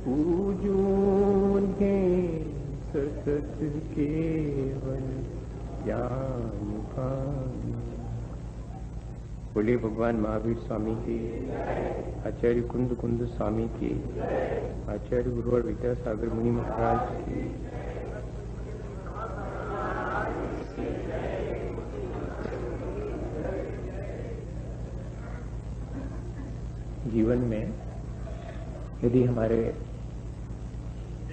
पूजूंगे सतत केवल ज्ञान पान। बोले भगवान महावीर स्वामी की, आचार्य कुंद कुंद स्वामी की, आचार्य गुरुवर विद्यासागर मुनि महाराज की। जीवन में यदि हमारे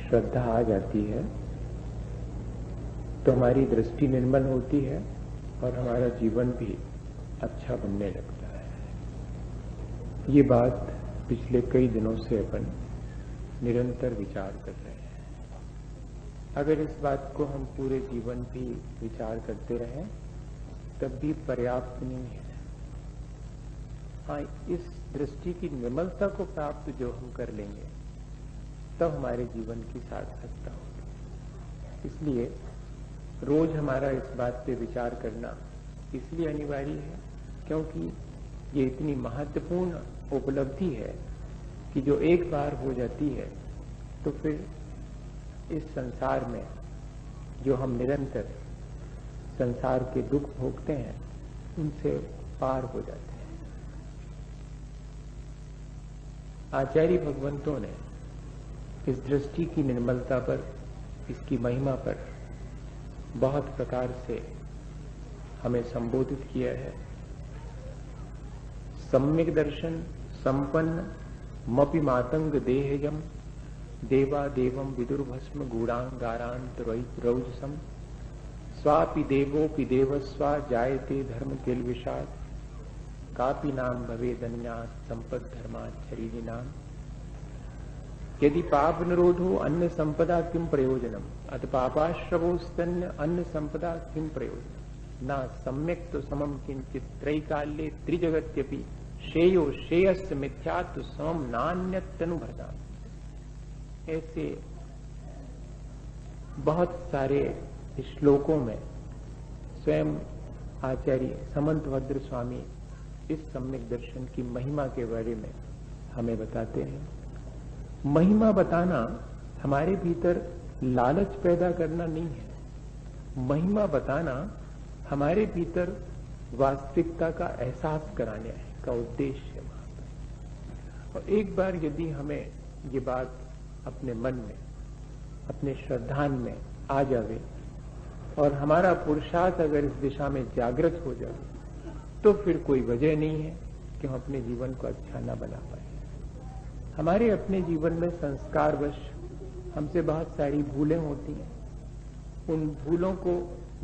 श्रद्धा आ जाती है तो हमारी दृष्टि निर्मल होती है और हमारा जीवन भी अच्छा बनने लगता है। ये बात पिछले कई दिनों से अपन निरंतर विचार कर रहे हैं। अगर इस बात को हम पूरे जीवन भी विचार करते रहें तब भी पर्याप्त नहीं है। हाँ, इस दृष्टि की निर्मलता को प्राप्त जो हम कर लेंगे तब हमारे जीवन की सार्थकता होगी। इसलिए रोज हमारा इस बात पे विचार करना इसलिए अनिवार्य है क्योंकि ये इतनी महत्वपूर्ण उपलब्धि है कि जो एक बार हो जाती है तो फिर इस संसार में जो हम निरंतर संसार के दुख भोगते हैं उनसे पार हो जाते हैं। आचार्य भगवंतों ने इस दृष्टि की निर्मलता पर, इसकी महिमा पर बहुत प्रकार से हमें संबोधित किया है। सम्यक दर्शन संपन्न मपि मातंग देहजम देवा देवम विदुर्भस्म गूढ़ांगारांत रौजसम स्वापि देवोपि देवस्वा जायते धर्म किल विषाद कापि नाम भवेदन्यास संपद धर्माचरीणि नाम। यदि पाप निरोधो अन्य संपदा किम प्रयोजनम अत पापाश्रवोस्तन्य अन्य संपदा किम प्रयोजनम ना सम्यक तो समम किंचित त्रैकाल्ये त्रिजगत्यपि श्रेयो श्रेयस्य मिथ्यात्व समम नान्यतनुभरता। ऐसे बहुत सारे श्लोकों में स्वयं आचार्य समंतभद्र स्वामी इस सम्यक दर्शन की महिमा के बारे में हमें बताते हैं। महिमा बताना हमारे भीतर लालच पैदा करना नहीं है। महिमा बताना हमारे भीतर वास्तविकता का एहसास कराने का उद्देश्य है। और एक बार यदि हमें ये बात अपने मन में, अपने श्रद्धान में आ जावे और हमारा पुरुषार्थ अगर इस दिशा में जागृत हो जाए तो फिर कोई वजह नहीं है कि हम अपने जीवन को अच्छा ना बना पाए। हमारे अपने जीवन में संस्कारवश हमसे बहुत सारी भूलें होती हैं। उन भूलों को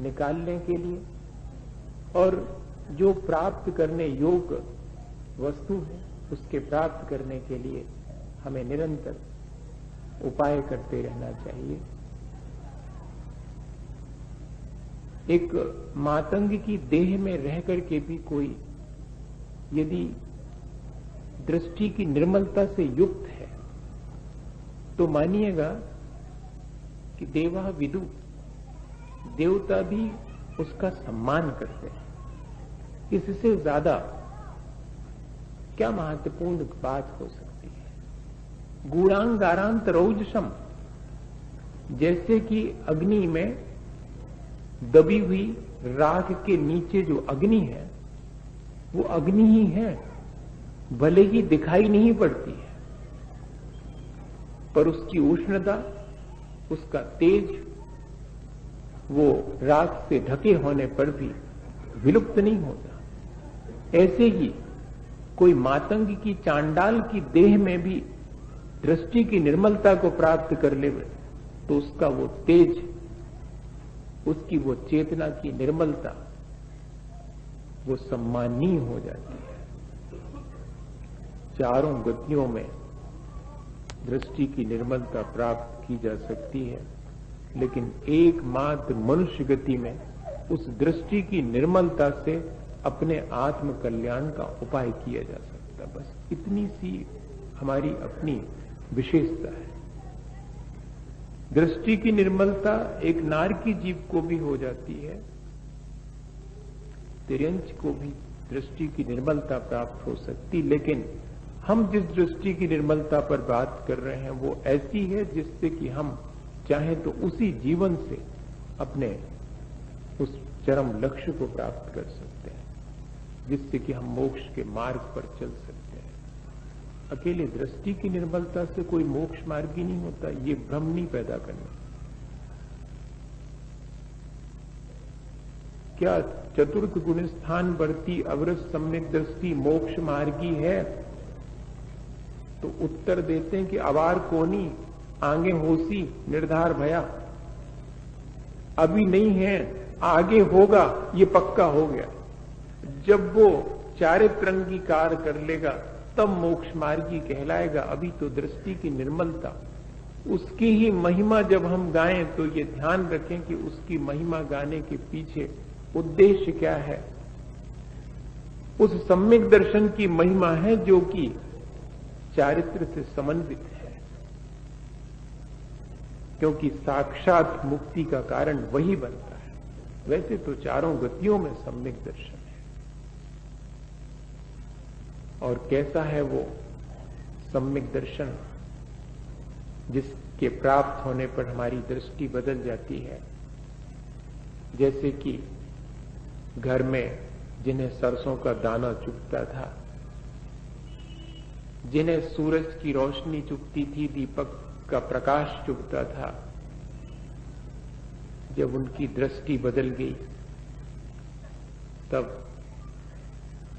निकालने के लिए और जो प्राप्त करने योग्य वस्तु है उसके प्राप्त करने के लिए हमें निरंतर उपाय करते रहना चाहिए। एक मातंग की देह में रह करके भी कोई यदि दृष्टि की निर्मलता से युक्त है तो मानिएगा कि देवा विदु, देवता भी उसका सम्मान करते हैं। इससे ज्यादा क्या महत्वपूर्ण बात हो सकती है। गूढ़ांगारांत रौजसम, जैसे कि अग्नि में दबी हुई राख के नीचे जो अग्नि है वो अग्नि ही है, भले ही दिखाई नहीं पड़ती है पर उसकी उष्णता, उसका तेज वो राख से ढके होने पर भी विलुप्त नहीं होता। ऐसे ही कोई मातंग की, चांडाल की देह में भी दृष्टि की निर्मलता को प्राप्त कर ले तो उसका वो तेज, उसकी वो चेतना की निर्मलता वो सम्मानीय हो जाती है। चारों गतियों में दृष्टि की निर्मलता प्राप्त की जा सकती है, लेकिन एकमात्र मनुष्य गति में उस दृष्टि की निर्मलता से अपने आत्म कल्याण का उपाय किया जा सकता। बस इतनी सी हमारी अपनी विशेषता है। दृष्टि की निर्मलता एक नार की जीव को भी हो जाती है, तिर्यंच को भी दृष्टि की निर्मलता प्राप्त हो सकती, लेकिन हम जिस दृष्टि की निर्मलता पर बात कर रहे हैं वो ऐसी है जिससे कि हम चाहें तो उसी जीवन से अपने उस चरम लक्ष्य को प्राप्त कर सकते हैं, जिससे कि हम मोक्ष के मार्ग पर चल सकते हैं। अकेले दृष्टि की निर्मलता से कोई मोक्ष मार्ग ही नहीं होता, ये भ्रम नहीं पैदा करना। क्या चतुर्थ गुण स्थान बढ़ती अवरस सम्यक दृष्टि मोक्ष मार्गी है? तो उत्तर देते हैं कि अवार कोनी आगे होसी निर्धार भया। अभी नहीं है, आगे होगा, ये पक्का हो गया। जब वो चारित्र अंगीकार कर लेगा तब मोक्ष मार्गी कहलाएगा। अभी तो दृष्टि की निर्मलता, उसकी ही महिमा जब हम गाएं तो ये ध्यान रखें कि उसकी महिमा गाने के पीछे उद्देश्य क्या है। उस सम्यक दर्शन की महिमा है जो कि चारित्र से समन्वित है, क्योंकि साक्षात मुक्ति का कारण वही बनता है। वैसे तो चारों गतियों में सम्यक दर्शन है। और कैसा है वो सम्यक दर्शन जिसके प्राप्त होने पर हमारी दृष्टि बदल जाती है? जैसे कि घर में जिन्हें सरसों का दाना चुभता था, जिन्हें सूरज की रोशनी चुभती थी, दीपक का प्रकाश चुभता था, जब उनकी दृष्टि बदल गई तब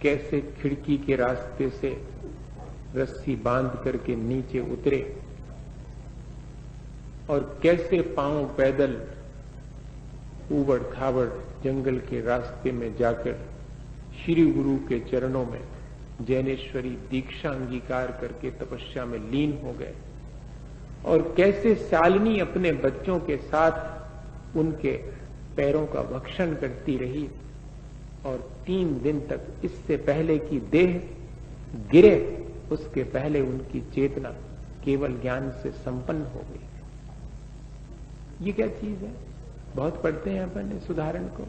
कैसे खिड़की के रास्ते से रस्सी बांध करके नीचे उतरे और कैसे पांव पैदल ऊबड़ खाबड़ जंगल के रास्ते में जाकर श्री गुरु के चरणों में जैनेश्वरी दीक्षा अंगीकार करके तपस्या में लीन हो गए, और कैसे शालिनी अपने बच्चों के साथ उनके पैरों का भक्षण करती रही और 3 दिन तक, इससे पहले कि देह गिरे उसके पहले उनकी चेतना केवल ज्ञान से संपन्न हो गई। ये क्या चीज है? बहुत पढ़ते हैं अपन इस उदाहरण को।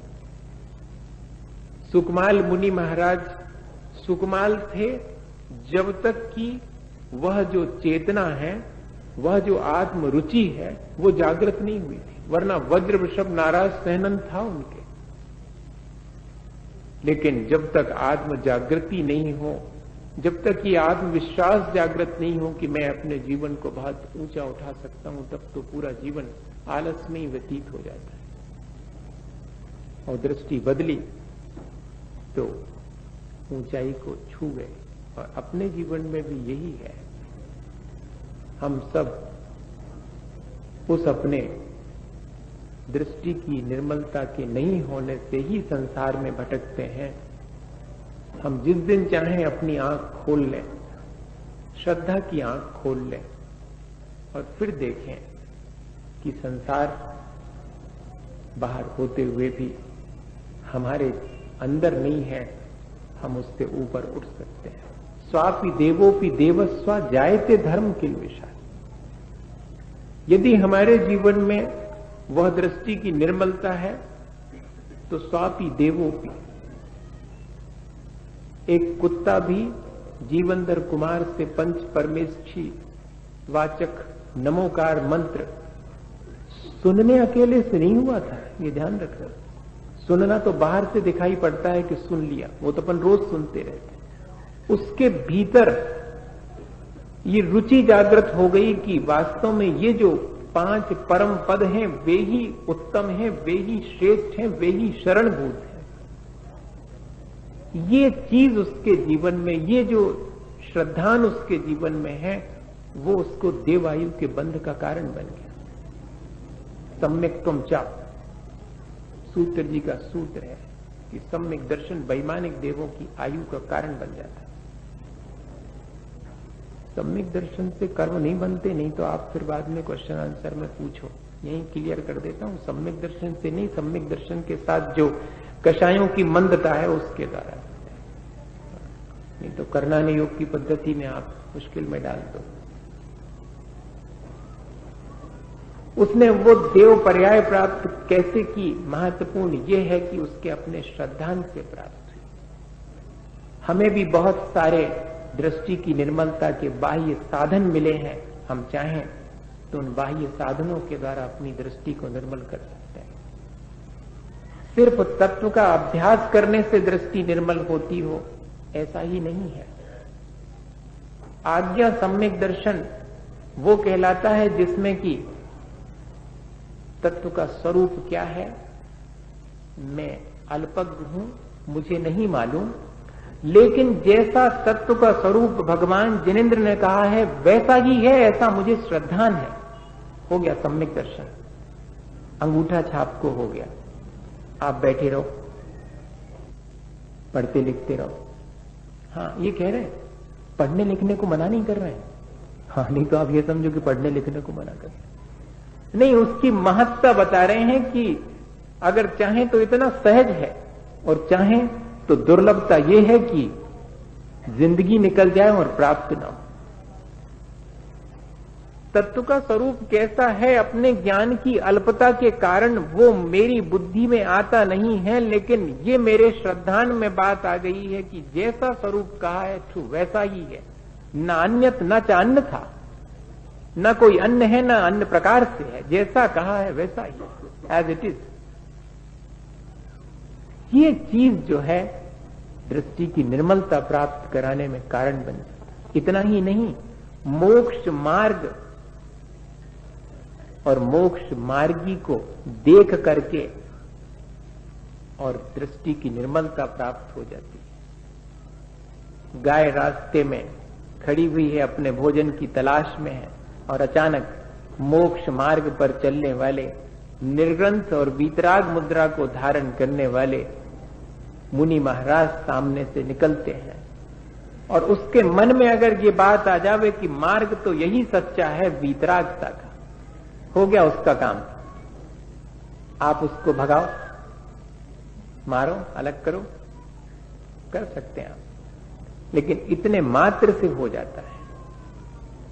सुकमाल मुनि महाराज सुकमाल थे जब तक कि वह जो चेतना है, वह जो आत्म रुचि है, वो जागृत नहीं हुई थी, वरना वज्र वृषभ नाराज सहनन था उनके। लेकिन जब तक आत्म जागृति नहीं हो, जब तक ये आत्मविश्वास जागृत नहीं हो कि मैं अपने जीवन को बहुत ऊंचा उठा सकता हूं, तब तो पूरा जीवन आलस में ही व्यतीत हो जाता है। और दृष्टि बदली तो ऊंचाई को छू गए। और अपने जीवन में भी यही है। हम सब उस अपने दृष्टि की निर्मलता के नहीं होने से ही संसार में भटकते हैं। हम जिस दिन चाहें अपनी आंख खोल लें, श्रद्धा की आंख खोल लें और फिर देखें कि संसार बाहर होते हुए भी हमारे अंदर नहीं है, हम उससे ऊपर उठ सकते हैं। स्वापि देवोपि देवस्वा जायते धर्म किल विशाल। यदि हमारे जीवन में वह दृष्टि की निर्मलता है तो स्वापि देवोपि, एक कुत्ता भी जीवंदर कुमार से पंच परमेष्ठी वाचक नमोकार मंत्र सुनने अकेले से नहीं हुआ था, ये ध्यान रखना। सुनना तो बाहर से दिखाई पड़ता है कि सुन लिया, वो तो अपन रोज सुनते रहते। उसके भीतर ये रुचि जागृत हो गई कि वास्तव में ये जो 5 परम पद हैं वे ही उत्तम हैं, वे ही श्रेष्ठ हैं, वे ही शरणभूत हैं। ये चीज उसके जीवन में, ये जो श्रद्धान उसके जीवन में है, वो उसको देवायु के बंध का कारण बन गया। सम्यक त्वम चा, सूत्र जी का सूत्र है कि सम्यक दर्शन वैमानिक देवों की आयु का कारण बन जाता है। सम्यक दर्शन से कर्म नहीं बनते, नहीं तो आप फिर बाद में क्वेश्चन आंसर में पूछो, यही क्लियर कर देता हूं। सम्यक दर्शन से नहीं, सम्यक दर्शन के साथ जो कषायों की मंदता है उसके द्वारा, नहीं तो करनाने योग की पद्धति में आप मुश्किल में डाल दो। उसने वो देव पर्याय प्राप्त कैसे की, महत्वपूर्ण ये है कि उसके अपने श्रद्धान से प्राप्त हुई। हमें भी बहुत सारे दृष्टि की निर्मलता के बाह्य साधन मिले हैं, हम चाहें तो उन बाह्य साधनों के द्वारा अपनी दृष्टि को निर्मल कर सकते हैं। सिर्फ तत्व का अभ्यास करने से दृष्टि निर्मल होती हो ऐसा ही नहीं है। आज्ञा सम्यक दर्शन वो कहलाता है जिसमें कि तत्व का स्वरूप क्या है, मैं अल्पज्ञ हूं, मुझे नहीं मालूम, लेकिन जैसा तत्व का स्वरूप भगवान जिनेंद्र ने कहा है वैसा ही है, ऐसा मुझे श्रद्धान है। हो गया सम्यक दर्शन, अंगूठा छाप को हो गया। आप बैठे रहो, पढ़ते लिखते रहो। हाँ, ये कह रहे हैं पढ़ने लिखने को मना नहीं कर रहे हैं। हाँ, नहीं तो आप ये समझो कि पढ़ने लिखने को मना कर रहे हैं। नहीं, उसकी महत्ता बता रहे हैं कि अगर चाहें तो इतना सहज है, और चाहें तो दुर्लभता यह है कि जिंदगी निकल जाए और प्राप्त ना हो। तत्व का स्वरूप कैसा है, अपने ज्ञान की अल्पता के कारण वो मेरी बुद्धि में आता नहीं है, लेकिन ये मेरे श्रद्धान में बात आ गई है कि जैसा स्वरूप कहा है ठू वैसा ही है, न अन्यत न च अन्न था, न कोई अन्य है न अन्य प्रकार से है, जैसा कहा है वैसा ही, एज इट इज। ये चीज जो है दृष्टि की निर्मलता प्राप्त कराने में कारण बन जाता। इतना ही नहीं, मोक्ष मार्ग और मोक्ष मार्गी को देख करके और दृष्टि की निर्मलता प्राप्त हो जाती है। गाय रास्ते में खड़ी हुई है, अपने भोजन की तलाश में है, और अचानक मोक्ष मार्ग पर चलने वाले निर्ग्रंथ और वीतराग मुद्रा को धारण करने वाले मुनि महाराज सामने से निकलते हैं, और उसके मन में अगर ये बात आ जावे कि मार्ग तो यही सच्चा है वीतरागता का, हो गया उसका काम। आप उसको भगाओ, मारो, अलग करो, कर सकते हैं आप, लेकिन इतने मात्र से हो जाता है,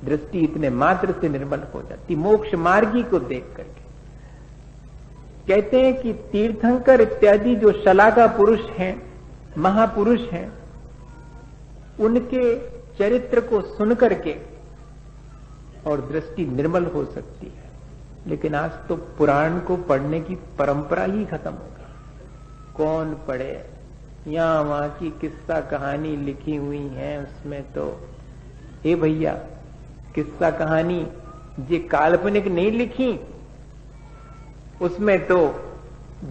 दृष्टि इतने मात्र से निर्मल हो जाती मोक्ष मार्गी को देख करके। कहते हैं कि तीर्थंकर इत्यादि जो शलाका पुरुष हैं, महापुरुष हैं, उनके चरित्र को सुन करके और दृष्टि निर्मल हो सकती है। लेकिन आज तो पुराण को पढ़ने की परंपरा ही खत्म हो गई। कौन पढ़े, यहां वहां की किस्सा कहानी लिखी हुई है, उसमें तो हे भैया किस्सा कहानी ये काल्पनिक नहीं लिखी, उसमें तो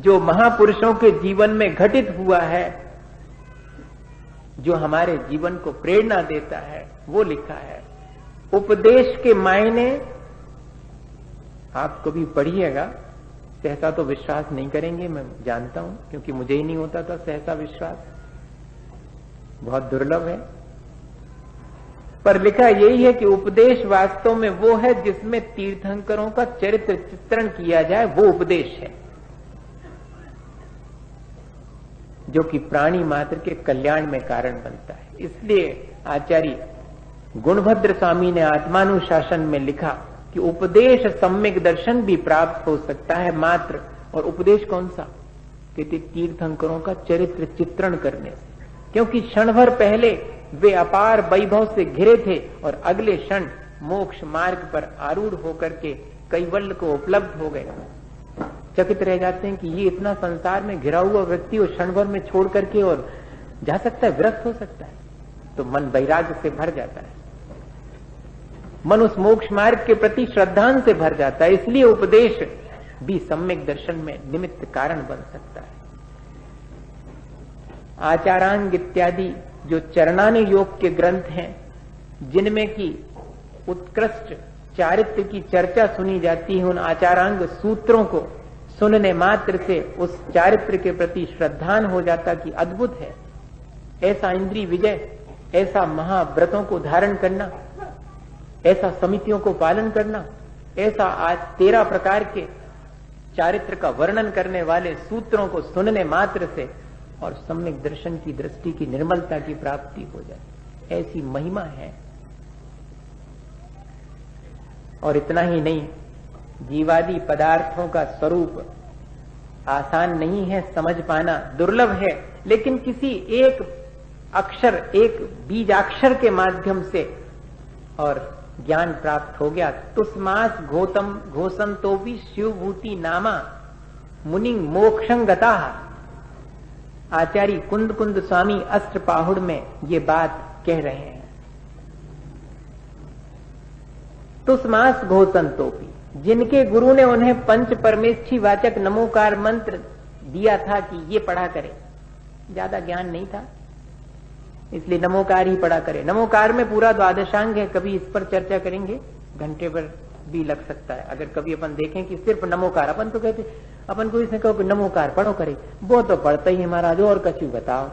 जो महापुरुषों के जीवन में घटित हुआ है, जो हमारे जीवन को प्रेरणा देता है, वो लिखा है। उपदेश के मायने आप कभी पढ़िएगा, सहसा तो विश्वास नहीं करेंगे, मैं जानता हूं, क्योंकि मुझे ही नहीं होता था सहसा विश्वास, बहुत दुर्लभ है। पर लिखा यही है कि उपदेश वास्तव में वो है जिसमें तीर्थंकरों का चरित्र चित्रण किया जाए, वो उपदेश है जो कि प्राणी मात्र के कल्याण में कारण बनता है। इसलिए आचार्य गुणभद्र स्वामी ने आत्मानुशासन में लिखा कि उपदेश सम्यक दर्शन भी प्राप्त हो सकता है मात्र, और उपदेश कौन सा, कहते तीर्थंकरों का चरित्र चित्रण करने से, क्योंकि क्षण भर पहले वे अपार वैभव से घिरे थे और अगले क्षण मोक्ष मार्ग पर आरूढ़ होकर के कैवल्य को उपलब्ध हो गए। चकित रह जाते हैं कि ये इतना संसार में घिरा हुआ व्यक्ति और क्षण भर में छोड़ करके और जा सकता है, विरक्त हो सकता है, तो मन वैराग्य से भर जाता है, मन उस मोक्ष मार्ग के प्रति श्रद्धान से भर जाता है। इसलिए उपदेश भी सम्यक दर्शन में निमित्त कारण बन सकता है। आचारांग इत्यादि जो चरणानि योग के ग्रंथ हैं, जिनमें की उत्कृष्ट चारित्र की चर्चा सुनी जाती है, उन आचारांग सूत्रों को सुनने मात्र से उस चारित्र के प्रति श्रद्धान हो जाता कि अद्भुत है, ऐसा इंद्रिय विजय, ऐसा महाव्रतों को धारण करना, ऐसा समितियों को पालन करना, ऐसा आज 13 प्रकार के चारित्र का वर्णन करने वाले सूत्रों को सुनने मात्र से और सम्यक दर्शन की दृष्टि की निर्मलता की प्राप्ति हो जाए, ऐसी महिमा है। और इतना ही नहीं, जीवादि पदार्थों का स्वरूप आसान नहीं है समझ पाना, दुर्लभ है, लेकिन किसी एक अक्षर, एक बीजाक्षर के माध्यम से और ज्ञान प्राप्त हो गया। तुस्मास घोषंतो भी शिवभूति नामा मुनि मोक्षं गता। आचार्य कुंद कुंद स्वामी अष्टपाहुड़ में ये बात कह रहे हैं। तुस्मास घोषंतो भी, जिनके गुरु ने उन्हें पंच परमेष्ठी वाचक नमोकार मंत्र दिया था कि ये पढ़ा करे, ज्यादा ज्ञान नहीं था इसलिए नमोकार ही पढ़ा करे। नमोकार में पूरा द्वादशांग है, कभी इस पर चर्चा करेंगे, घंटे पर भी लग सकता है। अगर कभी अपन देखें कि सिर्फ नमोकार, अपन तो कहते अपन को इसने कहो कि नमोकार पढ़ो करे, वो तो पढ़ता ही है महाराज, और कछु बताओ,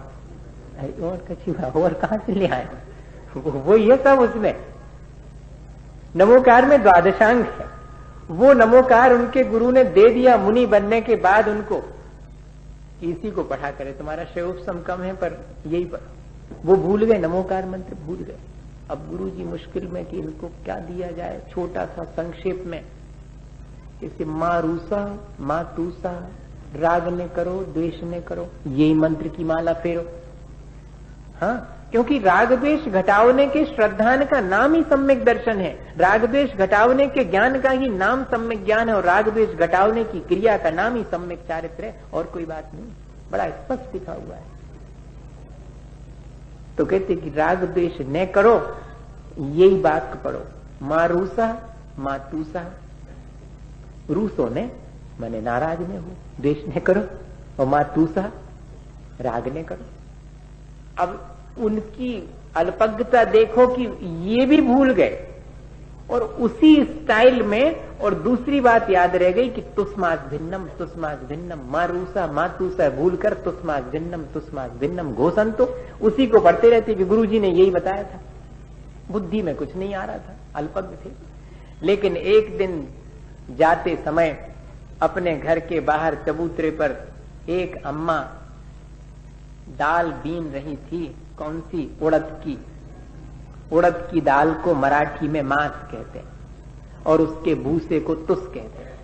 और कछु और कहां से ले आए, वो ये सब उसमें नमोकार में द्वादशांग है। वो नमोकार उनके गुरु ने दे दिया मुनि बनने के बाद उनको, इसी को पढ़ा करे, तुम्हारा शैवोपम कम है पर यही पढ़ो। वो भूल गए, नमोकार मंत्र भूल गए। अब गुरु जी मुश्किल में कि इनको क्या दिया जाए, छोटा सा संक्षेप में, इसे मां रूसा मां तूसा, राग ने करो द्वेष ने करो, यही मंत्र की माला फेरो। हाँ, क्योंकि राग द्वेष घटावने के श्रद्धान का नाम ही सम्यक दर्शन है। राग द्वेष घटावने के ज्ञान का ही नाम सम्यक ज्ञान है, और राग द्वेष घटावने की क्रिया का नाम ही सम्यक चारित्र है, और कोई बात नहीं, बड़ा स्पष्ट लिखा हुआ है। तो कहते कि राग द्वेष न करो, यही बात पढ़ो, मां रूसा मां तूसा। रूसो ने माने नाराज ने हो, द्वेष न करो, और मां तूसा राग ने करो। अब उनकी अल्पज्ञता देखो कि ये भी भूल गए, और उसी स्टाइल में, और दूसरी बात याद रह गई कि तुस्मास भिन्नम, मारूसा मातूसा भूलकर तुस्मास भिन्नम घोषंतो, उसी को पढ़ते रहते कि गुरुजी ने यही बताया था। बुद्धि में कुछ नहीं आ रहा था, अल्पज्ञ थे। लेकिन एक दिन जाते समय अपने घर के बाहर चबूतरे पर एक अम्मा दाल बीन रही थी। कौन सी? उड़द की दाल को मराठी में मांस कहते हैं, और उसके भूसे को तुस कहते हैं।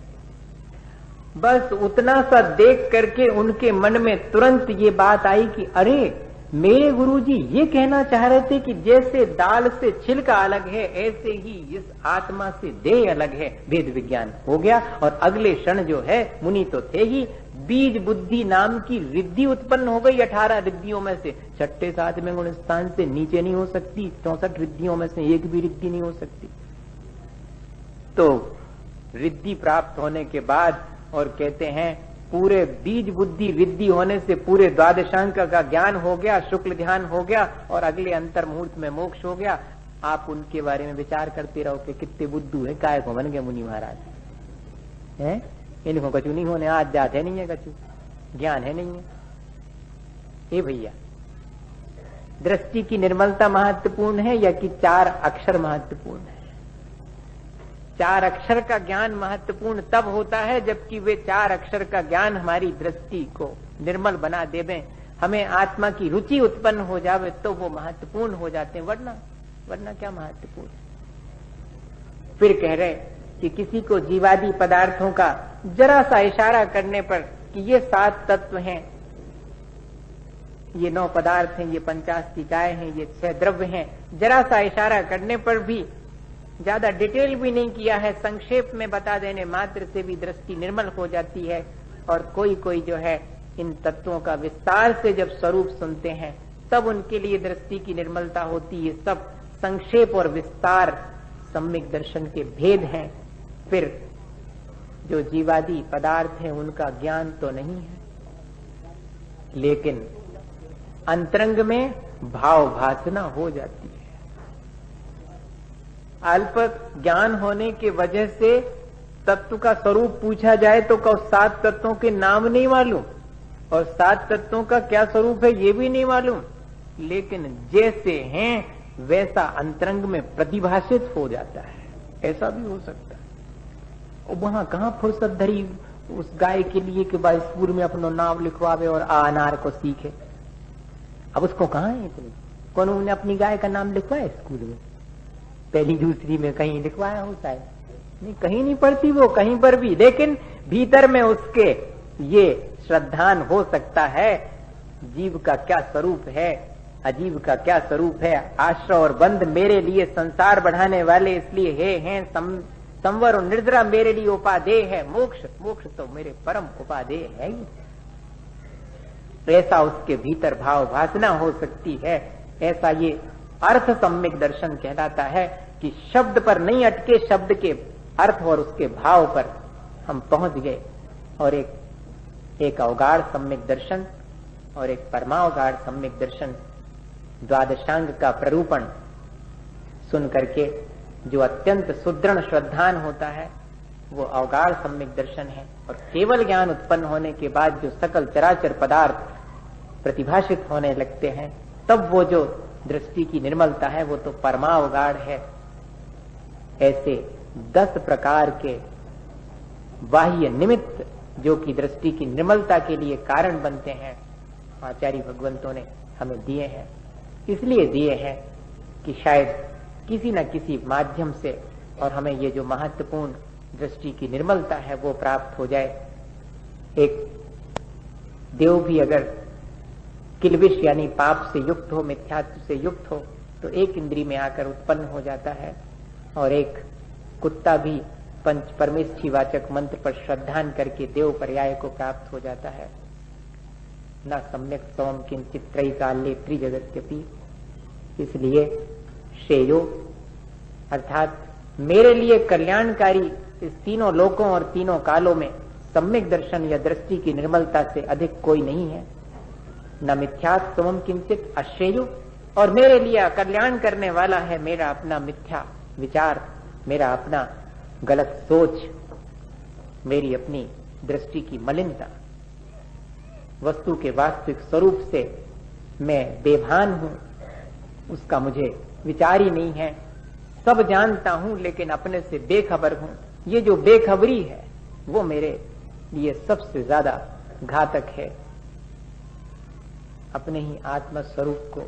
बस उतना सा देख करके उनके मन में तुरंत ये बात आई कि अरे, मेरे गुरुजी ये कहना चाह रहे थे कि जैसे दाल से छिलका अलग है, ऐसे ही इस आत्मा से देह अलग है। वेद विज्ञान हो गया, और अगले क्षण जो है, मुनि तो थे ही, बीज बुद्धि नाम की रिद्धि उत्पन्न हो गई। 18 रिद्धियों में से 6ठे 7वें गुण स्थान से नीचे नहीं हो सकती, 64 रिद्धियों में से एक भी रिद्धि नहीं हो सकती। तो रिद्धि प्राप्त होने के बाद, और कहते हैं पूरे बीज बुद्धि रिद्धि होने से पूरे द्वादशांक का ज्ञान हो गया, शुक्ल ध्यान हो गया, और अगले अंतर मुहूर्त में मोक्ष हो गया। आप उनके बारे में विचार करते रहो कि कितने बुद्धू है, काय को बन गए मुनि महाराज हैं, इनको कछु नहीं होने, आज जात है नहीं है, कछु ज्ञान है नहीं है। हे भैया, दृष्टि की निर्मलता महत्वपूर्ण है या कि 4 अक्षर महत्वपूर्ण है? 4 अक्षर का ज्ञान महत्वपूर्ण तब होता है जबकि वे 4 अक्षर का ज्ञान हमारी दृष्टि को निर्मल बना देवे, हमें आत्मा की रुचि उत्पन्न हो जावे, तो वो महत्वपूर्ण हो जाते हैं, वरना क्या महत्वपूर्ण। फिर कह रहे कि किसी को जीवादी पदार्थों का जरा सा इशारा करने पर कि ये 7 तत्व हैं, ये 9 पदार्थ हैं, ये 50 निकाय हैं, ये 6 द्रव्य हैं, जरा सा इशारा करने पर भी, ज्यादा डिटेल भी नहीं किया है, संक्षेप में बता देने मात्र से भी दृष्टि निर्मल हो जाती है। और कोई जो है इन तत्वों का विस्तार से जब स्वरूप सुनते हैं तब उनके लिए दृष्टि की निर्मलता होती है। सब संक्षेप और विस्तार सम्यक दर्शन के भेद हैं। फिर जो जीवादी पदार्थ हैं उनका ज्ञान तो नहीं है, लेकिन अंतरंग में भाव भासना हो जाती है। अल्प ज्ञान होने के वजह से तत्व का स्वरूप पूछा जाए तो 7 तत्वों के नाम नहीं मालूम, और 7 तत्वों का क्या स्वरूप है ये भी नहीं मालूम, लेकिन जैसे हैं वैसा अंतरंग में प्रतिभाषित हो जाता है। ऐसा भी हो सकता है। और वहां कहां फुर्सत धरी उस गाय के लिए कि भाई स्कूल में अपना नाम लिखवावे और अनार को सीखे। अब उसको कहां है इतनी, कौन उन्होंने अपनी गाय का नाम लिखवाया स्कूल में? पहली दूसरी में कहीं लिखवाया होता है? नहीं, कहीं नहीं पढ़ती वो कहीं पर भी, लेकिन भीतर में उसके ये श्रद्धान हो सकता है जीव का क्या स्वरूप है, अजीब का क्या स्वरूप है। आश्रय और बंध मेरे लिए संसार बढ़ाने वाले इसलिए हे हैं, संवर और निर्जरा मेरे लिए उपादेय है। मोक्ष तो मेरे परम उपादेय है ही। ऐसा उसके भीतर भाव वासना हो सकती है। ऐसा ये अर्थ सम्यक दर्शन कहलाता है कि शब्द पर नहीं अटके, शब्द के अर्थ और उसके भाव पर हम पहुंच गए। और एक अवगाढ़ सम्यक दर्शन और एक परमावगाढ़ सम्यक दर्शन, द्वादशांग का प्ररूपण सुन करके जो अत्यंत सुदृढ़ श्रद्धान होता है वो अवगाढ़ सम्यक दर्शन है। और केवल ज्ञान उत्पन्न होने के बाद जो सकल चराचर पदार्थ प्रतिभाषित होने लगते हैं, तब वो जो दृष्टि की निर्मलता है वो तो परमावगाढ़ है। ऐसे 10 प्रकार के बाह्य निमित्त जो कि दृष्टि की निर्मलता के लिए कारण बनते हैं, आचार्य भगवंतों ने हमें दिए हैं। इसलिए दिए हैं कि शायद किसी न किसी माध्यम से और हमें ये जो महत्वपूर्ण दृष्टि की निर्मलता है वो प्राप्त हो जाए। एक देव भी अगर किलबिश यानी पाप से युक्त हो, मिथ्यात्व से युक्त हो, तो एक इंद्री में आकर उत्पन्न हो जाता है। और एक कुत्ता भी पंच परमेष्ठी वाचक मंत्र पर श्रद्धान करके देव पर्याय को प्राप्त हो जाता है। न सम्यक स्वम किंचित त्रयी काले त्रिजगत्यपि। इसलिए श्रेयो अर्थात मेरे लिए कल्याणकारी इस तीनों लोकों और तीनों कालों में सम्यक दर्शन या दृष्टि की निर्मलता से अधिक कोई नहीं है। न मिथ्यात् स्वम किंचित अश्रेयो, और मेरे लिए कल्याण करने वाला है मेरा अपना मिथ्या विचार, मेरा अपना गलत सोच, मेरी अपनी दृष्टि की मलिनता। वस्तु के वास्तविक स्वरूप से मैं बेभान हूं, उसका मुझे विचार ही नहीं है। सब जानता हूं लेकिन अपने से बेखबर हूं। ये जो बेखबरी है वो मेरे लिए सबसे ज्यादा घातक है। अपने ही आत्म स्वरूप को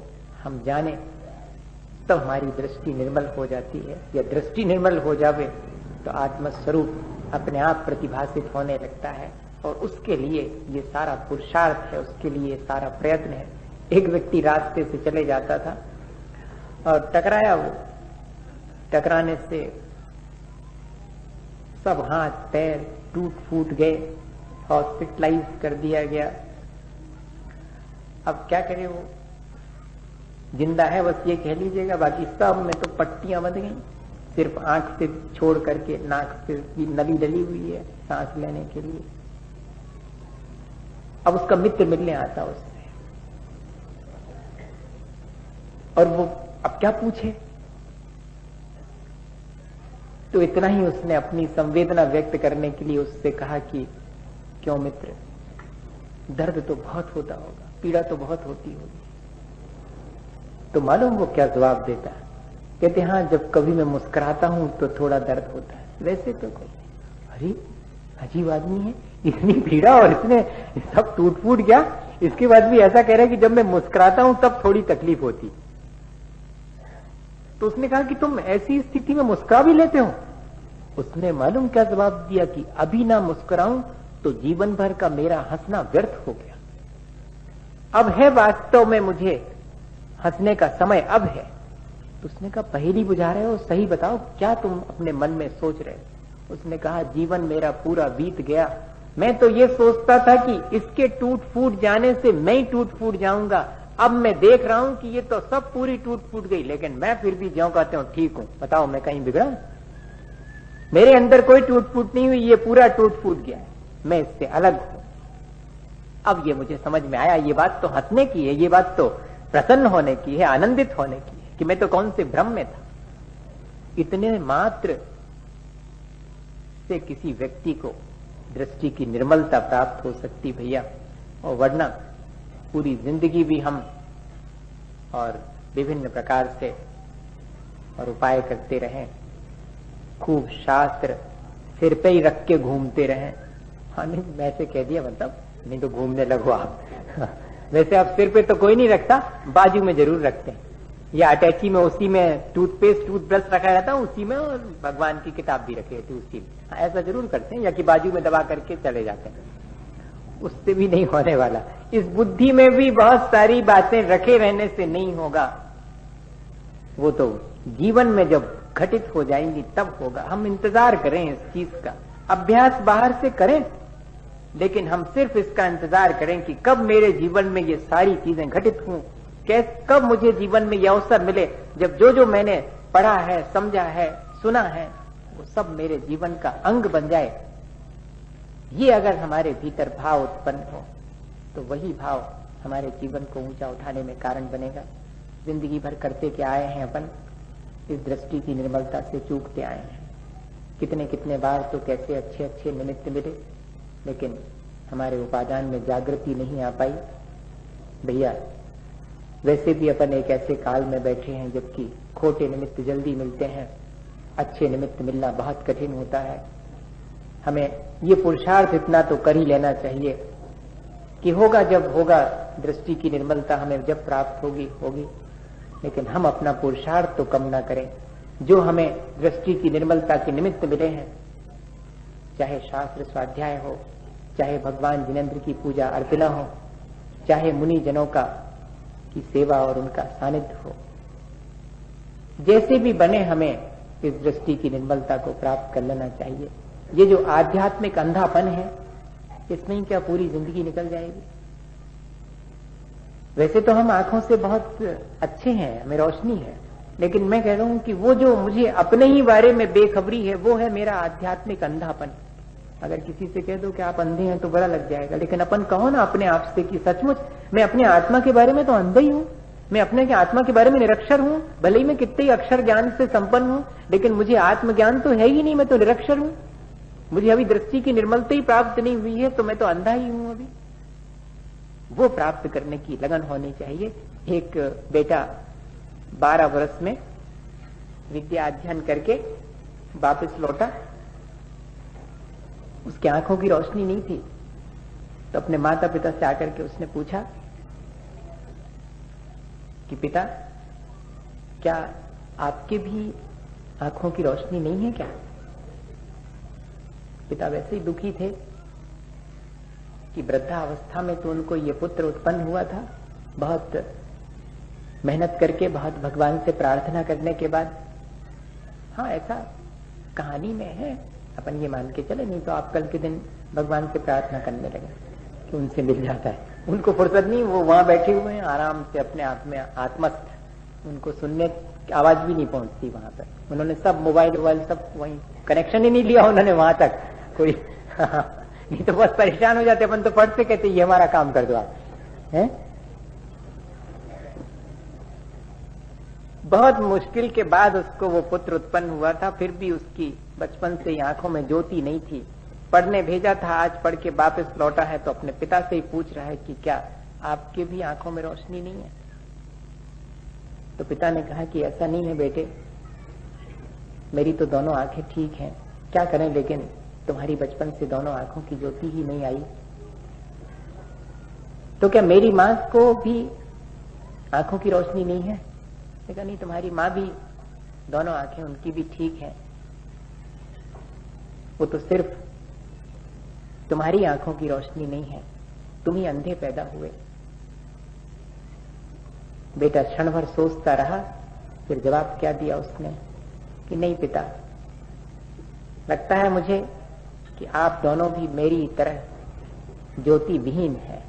हम जाने तब हमारी दृष्टि निर्मल हो जाती है। या दृष्टि निर्मल हो जावे तो आत्म स्वरूप अपने आप प्रतिभाषित होने लगता है। और उसके लिए ये सारा पुरुषार्थ है, उसके लिए सारा प्रयत्न है। एक व्यक्ति रास्ते से चले जाता था और टकराया। वो टकराने से सब हाथ पैर टूट फूट गए, हॉस्पिटलाइज कर दिया गया। अब क्या करे, वो जिंदा है बस ये कह लीजिएगा, बाकी सब में तो पट्टियां बंध गई। सिर्फ आंख से छोड़ करके नाक से नली डली हुई है सांस लेने के लिए। अब उसका मित्र मिलने आता उससे, और वो अब क्या पूछे। तो इतना ही उसने अपनी संवेदना व्यक्त करने के लिए उससे कहा कि क्यों मित्र, दर्द तो बहुत होता होगा, पीड़ा तो बहुत होती होगी। तो मालूम वो क्या जवाब देता है? कहते हाँ, जब कभी मैं मुस्कुराता हूं तो थोड़ा दर्द होता है, वैसे तो कोई। अरे अजीब आदमी है, इतनी पीड़ा और इसने सब टूट फूट गया, इसके बाद भी ऐसा कह रहा है कि जब मैं मुस्कुराता हूं तब थोड़ी तकलीफ होती। तो उसने कहा कि तुम ऐसी स्थिति में मुस्कुरा भी लेते हो? उसने मालूम क्या जवाब दिया कि अभी ना मुस्कुराऊं तो जीवन भर का मेरा हंसना व्यर्थ हो गया। अब है वास्तव में मुझे हंसने का समय, अब है। तो उसने कहा पहेली बुझा रहे हो, सही बताओ क्या तुम अपने मन में सोच रहे हो? उसने कहा जीवन मेरा पूरा बीत गया, मैं तो ये सोचता था कि इसके टूट फूट जाने से मैं ही टूट फूट जाऊंगा। अब मैं देख रहा हूं कि ये तो सब पूरी टूट फूट गई, लेकिन मैं फिर भी ज्यों कहते हूं ठीक हूं। बताओ मैं कहीं बिगड़ा? मेरे अंदर कोई टूट फूट नहीं हुई, ये पूरा टूट फूट गया है, मैं इससे अलग हूं। अब ये मुझे समझ में आया, ये बात तो हंसने की है, ये बात तो प्रसन्न होने की है, आनंदित होने की है कि मैं तो कौन से भ्रम में था। इतने मात्र से किसी व्यक्ति को दृष्टि की निर्मलता प्राप्त हो सकती भैया, और वरना पूरी जिंदगी भी हम और विभिन्न प्रकार से और उपाय करते रहें, खूब शास्त्र सिर पे ही रख के घूमते रहें। हाँ नहीं, मैं से कह दिया मतलब, नहीं तो घूमने लगो आप। वैसे आप सिर पे तो कोई नहीं रखता, बाजू में जरूर रखते हैं, या अटैची में उसी में टूथपेस्ट टूथब्रश रखा रहता है उसी में, और भगवान की किताब भी रखी रहती है उसी में। ऐसा जरूर करते हैं, या कि बाजू में दबा करके चले जाते हैं। उससे भी नहीं होने वाला। इस बुद्धि में भी बहुत सारी बातें रखे रहने से नहीं होगा। वो तो जीवन में जब घटित हो जाएंगी तब होगा। हम इंतजार करें इस चीज का, अभ्यास बाहर से करें, लेकिन हम सिर्फ इसका इंतजार करें कि कब मेरे जीवन में ये सारी चीजें घटित हों, कब मुझे जीवन में यह अवसर मिले जब जो जो मैंने पढ़ा है, समझा है, सुना है, वो सब मेरे जीवन का अंग बन जाए। ये अगर हमारे भीतर भाव उत्पन्न हो तो वही भाव हमारे जीवन को ऊंचा उठाने में कारण बनेगा। जिंदगी भर करते क्या आए हैं अपन, इस दृष्टि की निर्मलता से चूकते आए हैं। कितने कितने बार तो कैसे अच्छे अच्छे निमित्त मिले, लेकिन हमारे उपादान में जागृति नहीं आ पाई। भैया वैसे भी अपन एक ऐसे काल में बैठे हैं जबकि खोटे निमित्त जल्दी मिलते हैं, अच्छे निमित्त मिलना बहुत कठिन होता है। हमें ये पुरुषार्थ इतना तो कर ही लेना चाहिए कि होगा जब होगा, दृष्टि की निर्मलता हमें जब प्राप्त होगी होगी, लेकिन हम अपना पुरुषार्थ तो कम ना करें। जो हमें दृष्टि की निर्मलता के निमित्त मिले हैं, चाहे शास्त्र स्वाध्याय हो, चाहे भगवान जिनेंद्र की पूजा अर्चना हो, चाहे मुनि जनों का की सेवा और उनका सानिध्य हो, जैसे भी बने हमें इस दृष्टि की निर्मलता को प्राप्त कर लेना चाहिए। ये जो आध्यात्मिक अंधापन है, इसमें क्या पूरी जिंदगी निकल जाएगी? वैसे तो हम आंखों से बहुत अच्छे हैं, हमें रोशनी है, लेकिन मैं कह रहा हूं कि वो जो मुझे अपने ही बारे में बेखबरी है, वो है मेरा आध्यात्मिक अंधापन। अगर किसी से कह दो कि आप अंधे हैं तो बड़ा लग जाएगा, लेकिन अपन कहो ना अपने आप से कि सचमुच मैं अपने आत्मा के बारे में तो अंधा ही हूं, मैं अपने के आत्मा के बारे में निरक्षर हूं। भले ही मैं कितने ही अक्षर ज्ञान से संपन्न हूं, लेकिन मुझे आत्मज्ञान तो है ही नहीं, मैं तो निरक्षर हूं। मुझे अभी दृष्टि की निर्मलता ही प्राप्त नहीं हुई है, तो मैं तो अंधा ही हूं अभी। वो प्राप्त करने की लगन होनी चाहिए। एक बेटा 12 वर्ष में विद्या अध्ययन करके वापस लौटा, उसकी आंखों की रोशनी नहीं थी, तो अपने माता पिता से आकर के उसने पूछा कि पिता, क्या आपके भी आंखों की रोशनी नहीं है क्या? पिता वैसे ही दुखी थे कि वृद्धावस्था में तो उनको ये पुत्र उत्पन्न हुआ था, बहुत मेहनत करके, बहुत भगवान से प्रार्थना करने के बाद। हाँ, ऐसा कहानी में है, अपन ये मान के चले, नहीं तो आप कल के दिन भगवान से प्रार्थना करने लगे कि उनसे मिल जाता है। उनको फुर्सत नहीं, वो वहां बैठे हुए हैं आराम से अपने आप में आत्मस्थ, उनको सुनने की आवाज भी नहीं पहुंचती वहां पर। उन्होंने सब मोबाइल सब वहीं, कनेक्शन ही नहीं लिया उन्होंने वहां तक कोई नहीं तो बहुत परेशान हो जाते अपन, तो पढ़ते कहते ये हमारा काम कर दो आप, हैं? बहुत मुश्किल के बाद उसको वो पुत्र उत्पन्न हुआ था, फिर भी उसकी बचपन से ही आंखों में ज्योति नहीं थी। पढ़ने भेजा था, आज पढ़ के वापस लौटा है तो अपने पिता से ही पूछ रहा है कि क्या आपके भी आंखों में रोशनी नहीं है? तो पिता ने कहा कि ऐसा नहीं है बेटे, मेरी तो दोनों आंखें ठीक हैं, क्या करें, लेकिन तुम्हारी बचपन से दोनों आंखों की ज्योति ही नहीं आई। तो क्या मेरी मां को भी आंखों की रोशनी नहीं है? देखा नहीं, तुम्हारी मां भी दोनों आंखें उनकी भी ठीक है, वो तो सिर्फ तुम्हारी आंखों की रोशनी नहीं है, तुम ही अंधे पैदा हुए। बेटा क्षण भर सोचता रहा, फिर जवाब क्या दिया उसने कि नहीं पिता, लगता है मुझे कि आप दोनों भी मेरी तरह ज्योति विहीन है।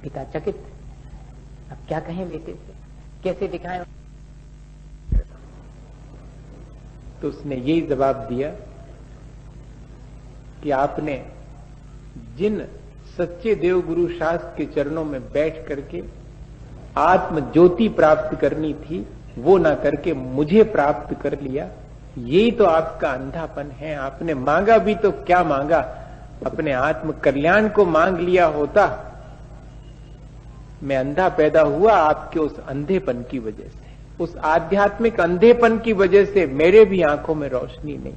पिता चकित, अब क्या कहें बेटे से, कैसे दिखाएं? तो उसने यही जवाब दिया कि आपने जिन सच्चे देव गुरु शास्त्र के चरणों में बैठ करके आत्म ज्योति प्राप्त करनी थी, वो ना करके मुझे प्राप्त कर लिया, यही तो आपका अंधापन है। आपने मांगा भी तो क्या मांगा, अपने आत्म कल्याण को मांग लिया होता। मैं अंधा पैदा हुआ आपके उस अंधेपन की वजह से, उस आध्यात्मिक अंधेपन की वजह से मेरे भी आंखों में रोशनी नहीं।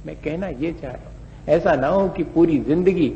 मैं कहना ये चाह रहा हूं, ऐसा ना हो कि पूरी जिंदगी